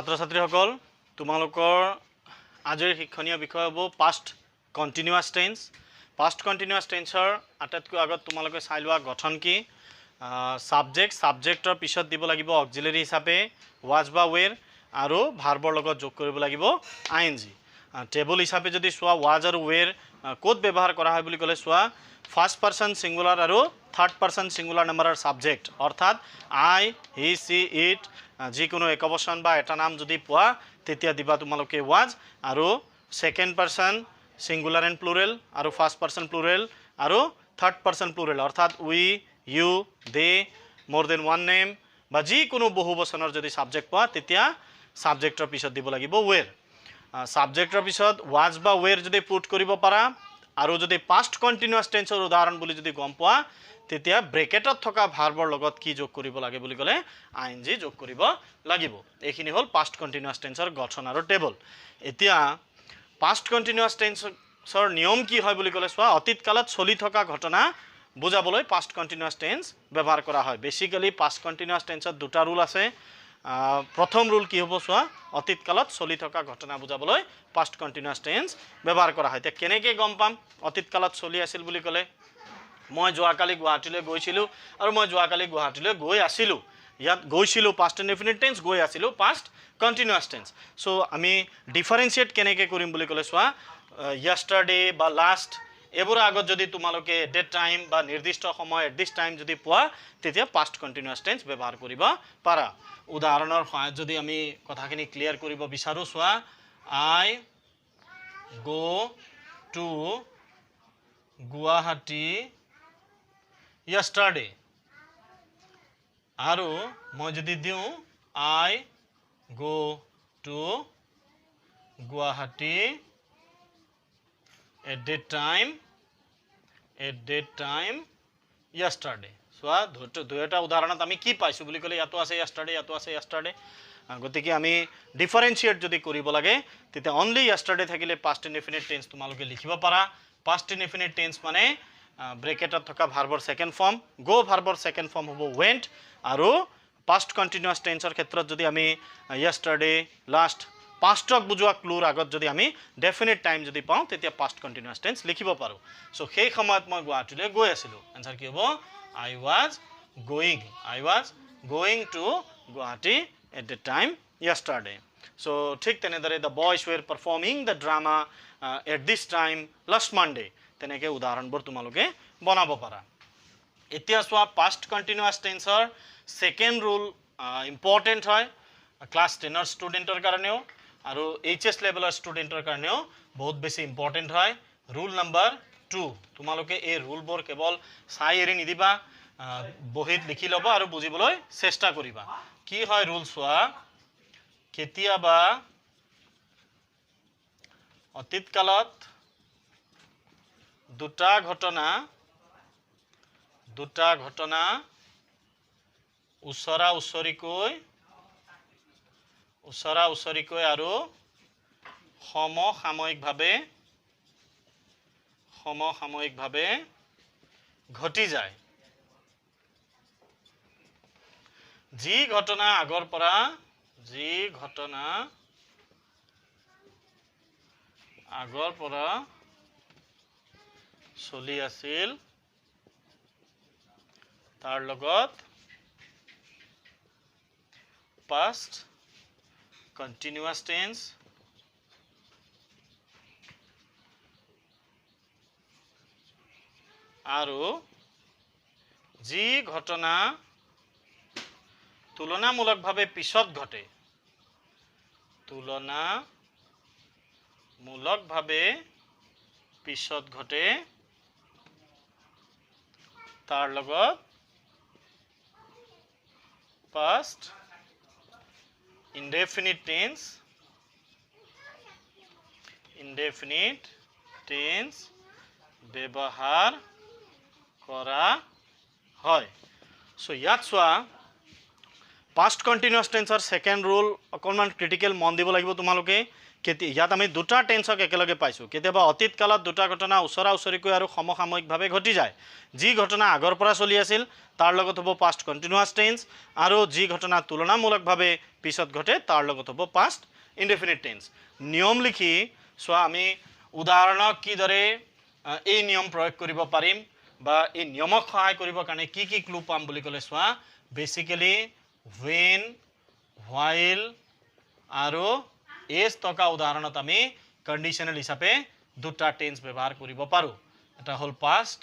ছাত্ৰ ছাত্ৰীসকল তোমালোকৰ আজিৰ শিক্ষণীয় বিষয় হ'ব পাষ্ট কন্টিনিউয়াছ টেন্স। পাষ্ট কন্টিনিউয়াছ টেন্সৰ আটাইতকৈ আগত তোমালোকে চাই লোৱা গঠন কি। সাবজেক্টৰ পিছত দিব লাগিব অক্সিলাৰি হিচাপে ওয়াজ বা ওয়েৰ আৰু ভাৰ্বৰ লগত যোগ কৰিব লাগিব আইএনজি। টেবল হিচাপে যদি চোৱা ওয়াজ আৰু ওয়েৰ ক'ত ব্যৱহাৰ কৰা হয় বুলি ক'লে চোৱা ফাৰ্ষ্ট পাৰ্সন সিঙ্গুলাৰ আৰু থাৰ্ড পাৰ্সন সিঙ্গুলাৰ নাম্বাৰৰ সাবজেক্ট অৰ্থাৎ আই হি সি ইট যিকোনো একবচন বা এটা নাম যদি পোৱা তেতিয়া দিবা তোমালোকে ওয়াজ আৰু second person singular and plural আৰু ফাৰ্ষ্ট পাৰ্সন প্লুৰেল আৰু থাৰ্ড পাৰ্সন প্লুৰেল অৰ্থাৎ উই ইউ দে মোৰ দেন ওয়ান নেম বা যিকোনো বহুবচনৰ যদি সাবজেক্ট পোৱা তেতিয়া সাবজেক্টৰ পিছত দিব লাগিব ওয়েৰ। সাবজেক্টৰ পিছত ওয়াজ বা ওয়েৰ যদি পুট কৰিব পাৰা আৰু যদি পাষ্ট কন্টিনিউয়াছ টেন্সৰ উদাহৰণ বুলি যদি গম পোৱা তেতিয়া ব্ৰেকেটত থকা ভাৰ্বৰ লগত কি যোগ কৰিব লাগে বুলি ক'লে আইএনজি যোগ কৰিব লাগিব। এইখিনি হ'ল পাষ্ট কন্টিনিউয়াছ টেন্সৰ গঠন আৰু টেবল। এতিয়া পাষ্ট কন্টিনিউয়াছ টেন্সৰ নিয়ম কি হয় বুলি ক'লে চোৱা অতীত কালত চলি থকা ঘটনা বুজাবলৈ পাষ্ট কন্টিনিউয়াছ টেন্স ব্যৱহাৰ কৰা হয়। বেসিক্যালি পাষ্ট কন্টিনিউয়াছ টেন্সত দুটা ৰুল আছে। প্ৰথম ৰুল কি হ'ব চোৱা অতীত কালত চলি থকা ঘটনা বুজাবলৈ পাষ্ট কন্টিনিউয়াছ টেন্স ব্যৱহাৰ কৰা হয়। এতিয়া কেনেকৈ গম পাম অতীত কালত চলি আছিল বুলি ক'লে মই যোৱাকালি গুৱাহাটীলৈ গৈছিলোঁ আৰু মই যোৱাকালি গুৱাহাটীলৈ গৈ আছিলোঁ। ইয়াত গৈছিলোঁ পাষ্ট ইনডেফিনিট টেন্স, গৈ আছিলোঁ পাষ্ট কন্টিনিউয়াছ টেন্স। সো আমি ডিফাৰেন্সিয়েট কেনেকৈ কৰিম বুলি ক'লে চোৱা ইয়েষ্টাৰডে বা লাষ্ট এইবোৰৰ আগত যদি তোমালোকে ডেট টাইম বা নিৰ্দিষ্ট সময় এট দিছ টাইম যদি পোৱা তেতিয়া পাষ্ট কন্টিনিউয়াছ টেন্স ব্যৱহাৰ কৰিব পাৰা। উদাহৰণৰ সহায়ত যদি আমি কথাখিনি ক্লিয়াৰ কৰিব বিচাৰোঁ চোৱা I go to Guwahati yesterday আৰু মই যদি দিওঁ I go to Guwahati at that time yesterday। চোৱা দুয়োটা উদাহৰণত আমি কি পাইছোঁ বুলি ক'লে ইয়াতো আছে yesterday ইয়াতো আছে yesterday। গতিকে আমি ডিফাৰেন্সিয়েট যদি কৰিব লাগে তেতিয়া অনলি yesterday থাকিলে পাষ্ট ইনডেফিনিট টেন্স তোমালোকে লিখিব পাৰা। পাষ্ট ইনডেফিনিট টেন্স মানে ব্ৰেকেটত থকা ভাৰ্বৰ সেকেন্ড ফৰ্ম, গো ভাৰ্বৰ সেকেন্ড ফৰ্ম হ'ব ৱেণ্ট আৰু পাষ্ট কন্টিনিউয়াছ টেন্সৰ ক্ষেত্ৰত যদি আমি yesterday লাষ্ট পাষ্টক বুজোৱা ক্লুৰ আগত যদি আমি ডেফিনিট টাইম যদি পাওঁ তেতিয়া পাষ্ট কন্টিনিউয়াছ টেন্স লিখিব পাৰোঁ। সো সেই সময়ত মই গুৱাহাটীলৈ গৈ আছিলোঁ। এনসাৰ কি হ'ব I was going to Guwahati at the time yesterday। So ঠিক তেনেদৰে the boys were performing the drama at this time last Monday। তেনেকৈ উদাহৰণবোৰ তোমালোকে বনাব পাৰা। এতিয়া চোৱা পাষ্ট কন্টিনিউয়াছ টেন্সৰ সেকেন্ড ৰুল ইম্পৰ্টেণ্ট হয় ক্লাছ 10ৰ ষ্টুডেণ্টৰ কাৰণেও আৰু HS লেভেলৰ ষ্টুডেণ্টৰ কাৰণেও বহুত বেছি ইম্পৰ্টেণ্ট হয়। ৰুল নাম্বাৰ 2 তোমালোকে এই ৰুলবোৰ কেৱল চাই এৰি নিদিবা, বহীত লিখি ল'বা আৰু বুজিবলৈ চেষ্টা কৰিবা। কি হয় ৰুল চোৱা কেতিয়াবা অতীত কালত দুটা ঘটনা ওচৰা ওচৰিকৈ আৰু সমসাময়িকভাৱে ঘটি যায়। যি ঘটনা আগৰ পৰা চলি আছিল তাৰ লগত পাষ্ট কন্টিনিউয়াছ টেন্স আৰু যি ঘটনা তুলনামূলকভাৱে পিছত ঘটে তাৰ লগত পাষ্ট ইনডেফিনিট টেন্স ব্যৱহাৰ কৰা হয়। সো ইয়াত চোৱা পাষ্ট কন্টিনিউয়াছ টেন্সৰ সেকেন্ড ৰুল অকণমান ক্ৰিটিকেল মন দিব লাগিব তোমালোকে। ইয়াত আমি দুটা টেন্সক একেলগে পাইছোঁ কেতিয়াবা অতীত কালত দুটা ঘটনা ওচৰা ওচৰিকৈ আৰু সমসাময়িকভাৱে ঘটি যায় যি ঘটনা আগৰ পৰা চলি আছিল তাৰ লগত হ'ব পাষ্ট কণ্টিনিউয়াছ টেন্স আৰু যি ঘটনা তুলনামূলকভাৱে পিছত ঘটে তাৰ লগত হ'ব পাষ্ট ইনডেফিনিট টেন্স নিয়ম লিখি চোৱা আমি উদাহৰণক কিদৰে এই নিয়ম প্ৰয়োগ কৰিব পাৰিম বা এই নিয়মক সহায় কৰিবৰ কাৰণে কি কি ক্লু পাম বুলি ক'লে চোৱা বেসিক্যালি when while আৰু এজ থকা উদাহৰণত আমি কণ্ডিশনাল হিচাপে দুটা টেন্স ব্যৱহাৰ কৰিব পাৰোঁ এটা হ'ল পাষ্ট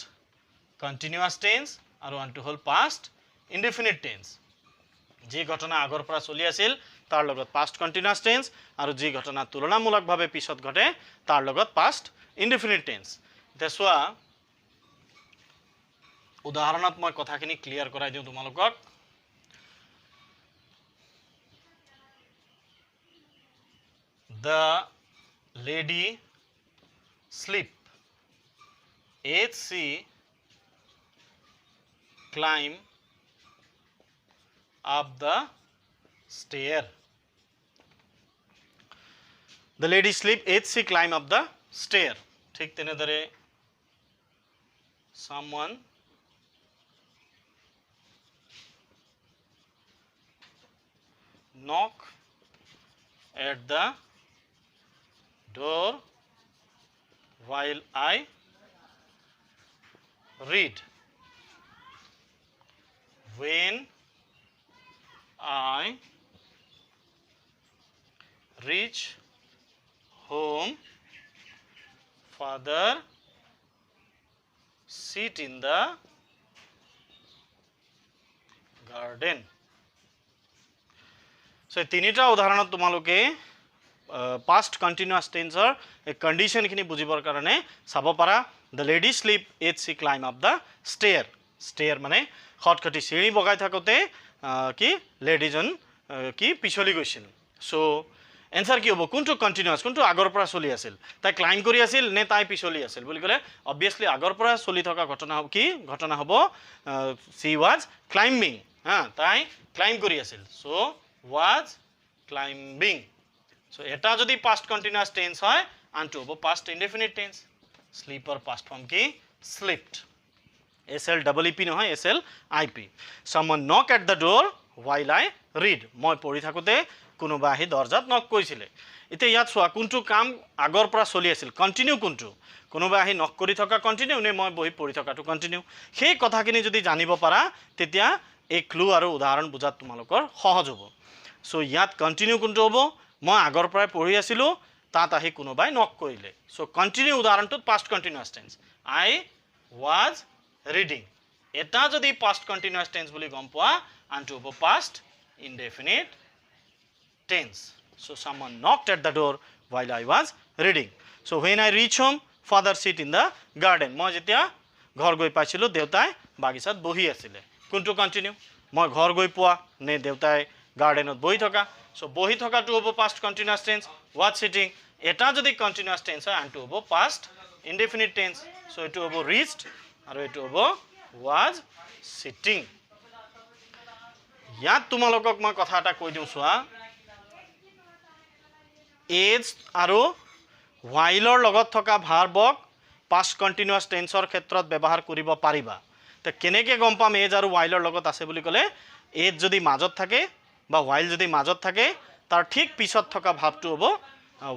কণ্টিনিউয়াছ টেন্স আৰু আনটো হ'ল পাষ্ট ইনডেফিনিট টেন্স যি ঘটনা আগৰ পৰা চলি আছিল তাৰ লগত পাষ্ট কণ্টিনিউয়াছ টেন্স আৰু যি ঘটনা তুলনামূলকভাৱে পিছত ঘটে তাৰ লগত পাষ্ট ইনডেফিনিট টেন্স এতিয়া চোৱা উদাহৰণত মই কথাখিনি ক্লিয়াৰ কৰাই দিওঁ তোমালোকক The lady sleep as she climb up the stair. The lady sleep as she climb up the stair. ठीक तेनेदरे someone knock at the door while I read. When I reach home, father sit in the garden. So তিনিটা উদাহৰণত তোমালোকে past continuous tenser a condition khini bujibar karone sabo para the lady sleep as she climb up the stair mane khotkhati siri bogai thakote ki lady jon ki picholi goisil so answer ki hobo kuntu continuous kuntu agor pora choli asil tai climb kori asil ne tai picholi asil boli kole obviously agor pora choli thoka ghotona hobo she was climbing tai climb kori asil so was climbing So eta jodi past continuous tense hoy antu hobo past indefinite tense sleeper past form ki slept SLEEP no hoy SLIP someone knock at the door while I read moi pori thakote konoba ahi dorjat knock korisile ite yat soa kuntu kam agor pora choli asil continue kuntu konoba ahi knock kori thoka continue ne moi bohi pori thoka to continue সেই কথাখিনি যদি জানিব পাৰা তেতিয়া এই clue আৰু উদাহৰণ বুজাত তোমালোকৰ সহজ হ'ব সো ইয়াত কন্টিনিউ কোনটো হ'ব মই আগৰ পৰাই পঢ়ি আছিলো তাত আহি কোনোবাই নক কৰিলে সো কন্টিনিউ উদাহৰণটোত past continuous tense I was reading এটা যদি পাষ্ট কন্টিনিউয়াছ টেন্স বুলি গম পোৱা আনটো হ'ব past indefinite tense so someone knocked at the door while I was reading so when I reach home father sit in the garden মই যেতিয়া ঘৰ গৈ পাইছিলো দেউতাই বাগিচাত বহি আছিলে কোনটো কন্টিনিউ মই ঘৰ গৈ পোৱা নে দেউতাই গাৰ্ডেনত বহি থকা so bohi thoka to hobo past continuous tense was sitting eta jodi continuous tense hoy antu hobo past indefinite tense so etu hobo reached aru etu hobo was sitting yat tumalokok moi kotha eta koi diu soa is aru while or logot thoka verbok past continuous tense or khetrot ব্যবহাৰ কৰিব পাৰিবা তে কেনেকে গম পাম is aru while or logot আছে বুলি কলে is যদি মাজত থাকে বা while যদি মাজত থাকে তাৰ ঠিক পিছত থকা ভাবটো হ'ব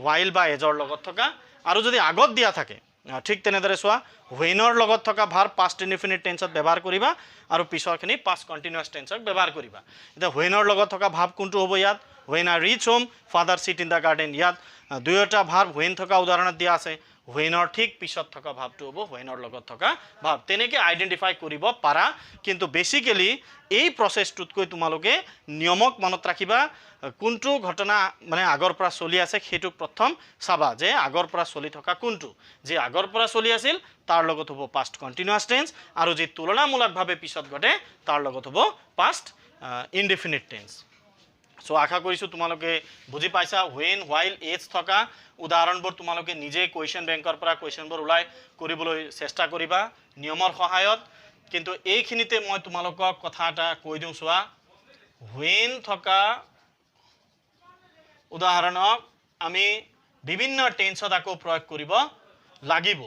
while বা এজৰ লগত থকা আৰু যদি আগত দিয়া থাকে ঠিক তেনেদৰে চোৱা whenৰ লগত থকা ভাৰ past indefinite tenseত ব্যৱহাৰ কৰিবা আৰু পিছৰখিনি past continuous tenseত ব্যৱহাৰ কৰিবা এটা whenৰ লগত থকা ভাব কোনটো হ'ব ইয়াত when I reach home father sit in the garden ইয়াত দুয়োটা ভাৰ when থকা উদাহৰণত দিয়া আছে whenৰ ঠিক পিছত থকা ভাবটো হ'ব whenৰ লগত থকা ভাব তেনেকে আইডেন্টিফাই কৰিব পাৰা কিন্তু বেসিক্যালি এই প্ৰসেসটোতকৈ তোমালোকে নিয়মক মনত ৰাখিবা কোনটো ঘটনা মানে আগৰ পৰা চলি আছে হেতু প্ৰথম চাবা যে আগৰ পৰা চলি থকা কোনটো যে আগৰ পৰা চলি আছিল তাৰ লগত হ'ব past continuous tense আৰু যে তুলনামূলকভাৱে পিছত ঘটে তাৰ লগত হ'ব past indefinite tense সো আশা কৰিছো তোমালোকে বুজি পাইছা when while is থকা উদাহৰণবোৰ তোমালোকে নিজে কোৱেশ্চন বেংকৰ পৰা কোৱেশ্চনবোৰ উলাই কৰিবলৈ চেষ্টা কৰিবা নিয়মৰ সহায়ত কিন্তু এইখিনিতে মই তোমালোকক কথা এটা কৈ দিও সোৱা when থকা উদাহৰণক আমি বিভিন্ন টেন্সত আকৌ প্ৰয়োগ কৰিব লাগিব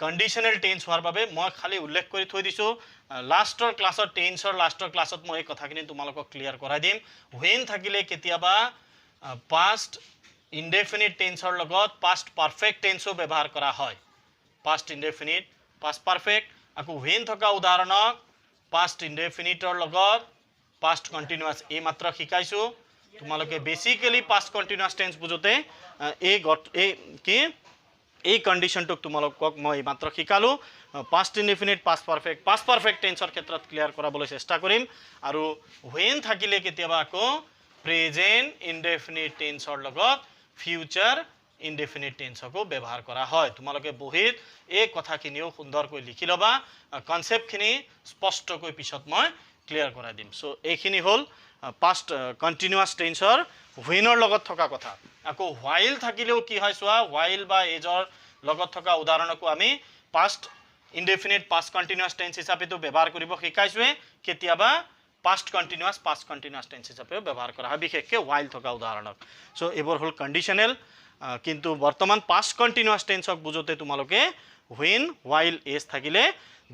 কন্ডিশনাল টেন্স হোৱাৰ বাবে মই খালি উল্লেখ কৰি থৈ দিছো লাষ্টৰ ক্লাছত টেন্সৰ লাষ্টৰ ক্লাছত মই এই কথাখিনি তোমালোকক ক্লিয়াৰ কৰাই দিম when থাকিলে কেতিয়াবা past indefinite টেন্সৰ লগত past perfect টেন্সও ব্যৱহাৰ কৰা হয় past indefinite past perfect আকৌ when থকা উদাহৰণক past indefiniteৰ লগত past continuous এই মাত্ৰ শিকাইছো তোমালোকে বেসিক্যালি past continuous tense বুজোতে এই কন্ডিশনটোক তোমালোকক মই মাত্ৰ শিকালো past indefinite past perfect টেন্সৰ ক্ষেত্ৰত ক্লিয়াৰ কৰাবলৈ চেষ্টা কৰিম আৰু when থাকিলে কেতিয়াবা আকৌ present indefinite টেন্সৰ লগত future indefinite টেন্সকো ব্যৱহাৰ কৰা হয় তোমালোকে বহিত এই কথাখিনিও সুন্দৰকৈ লিখি লবা কনসেপ্টখিনি স্পষ্টকৈ পিছত মই ক্লিয়াৰ কৰাই দিম সো এইখিনি হল past continuous টেন্সৰ whenৰ লগত থকা কথা আকৌ while থাকিলেও কি হয় সোৱা while বা এজৰ লগত থকা উদাহৰণকো আমি past indefinite past continuous tense হিচাপেটো ব্যৱহাৰ কৰিব শিকাইছোৱে কেতিয়াবা past continuous tense হিচাপে ব্যৱহাৰ কৰা হয় বিশেষকৈ while থকা উদাহৰণক সো এবোৰ হল কন্ডিশনাল কিন্তু বৰ্তমান past continuous tenseক বুজোতে তোমালোকে when while is থাকিলে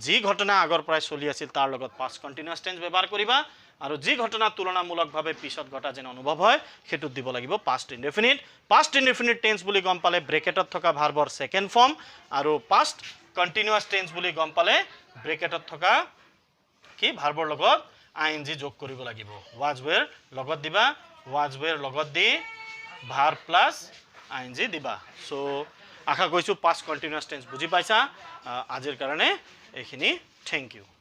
যি ঘটনা আগৰ পৰাই চলি আছিল তাৰ লগত past continuous tense ব্যৱহাৰ কৰিবা আৰু যি ঘটনা তুলনামূলকভাৱে পিছত ঘটা যেন অনুভৱ হয় হেতু দিব লাগিব past indefinite tense বুলি গম পালে ব্ৰেকেটত থকা ভাৰ্বৰ সেকেন্ড ফৰ্ম আৰু past continuous tense বুলি গম পালে ব্ৰেকেটত থকা কি ভাৰ্বৰ লগত ing যোগ কৰিব লাগিব was were লগত দিবা was were লগত দি ভাৰ্ব প্লাস ing দিবা সো আশা কৰিছো past continuous tense বুজি পাইছা আজিৰ কাৰণে এইখিনি থ্যাংক ইউ